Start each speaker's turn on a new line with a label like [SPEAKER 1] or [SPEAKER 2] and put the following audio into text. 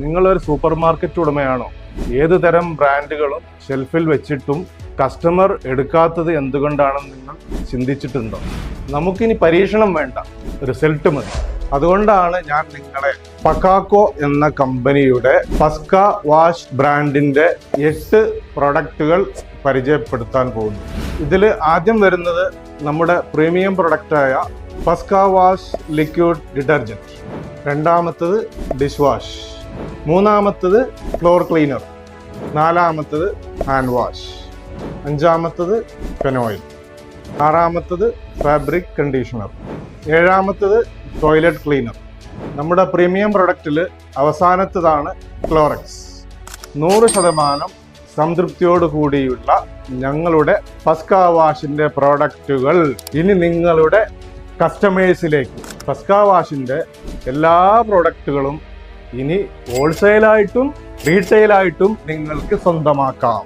[SPEAKER 1] നിങ്ങളൊരു super market ഉടമയാണോ? ഏത് തരം ബ്രാൻഡുകളും ഷെൽഫിൽ വെച്ചിട്ടും കസ്റ്റമർ എടുക്കാത്തത് എന്തുകൊണ്ടാണെന്ന് നിങ്ങൾ ചിന്തിച്ചിട്ടുണ്ടോ? നമുക്കിനി പരീക്ഷണം വേണ്ട, റിസൾട്ട് മതി. അതുകൊണ്ടാണ് ഞാൻ നിങ്ങളെ പക്കാക്കോ എന്ന കമ്പനിയുടെ പസ്ക വാഷ് ബ്രാൻഡിന്റെ 8 പ്രൊഡക്റ്റുകൾ പരിചയപ്പെടുത്താൻ പോകുന്നു. ഇതിൽ ആദ്യം വരുന്നത് നമ്മുടെ പ്രീമിയം പ്രൊഡക്റ്റായ പസ്ക വാഷ് ലിക്വിഡ് ഡിറ്റർജൻറ്റ്, രണ്ടാമത്തത് ഡിഷ് വാഷ്, മൂന്നാമത്തത് ഫ്ലോർ ക്ലീനർ, നാലാമത്തത് ഹാൻഡ് വാഷ്, അഞ്ചാമത്തത് ഫെനോയിൽ, ആറാമത്തത് ഫാബ്രിക് കണ്ടീഷണർ, ഏഴാമത്തത് ടോയ്ലറ്റ് ക്ലീനർ. നമ്മുടെ പ്രീമിയം പ്രൊഡക്റ്റിൽ അവസാനത്തതാണ് ക്ലോറക്സ്. 100% സംതൃപ്തിയോട് കൂടിയുള്ള ഞങ്ങളുടെ പസ്ക വാഷിൻ്റെ പ്രോഡക്റ്റുകൾ ഇനി നിങ്ങളുടെ കസ്റ്റമേഴ്സിലേക്ക്. പസ്ക വാഷിൻ്റെ എല്ലാ പ്രോഡക്റ്റുകളും ഇനി ഹോൾസെയിലായിട്ടും റീറ്റെയിലായിട്ടും നിങ്ങൾക്ക് സ്വന്തമാക്കാം.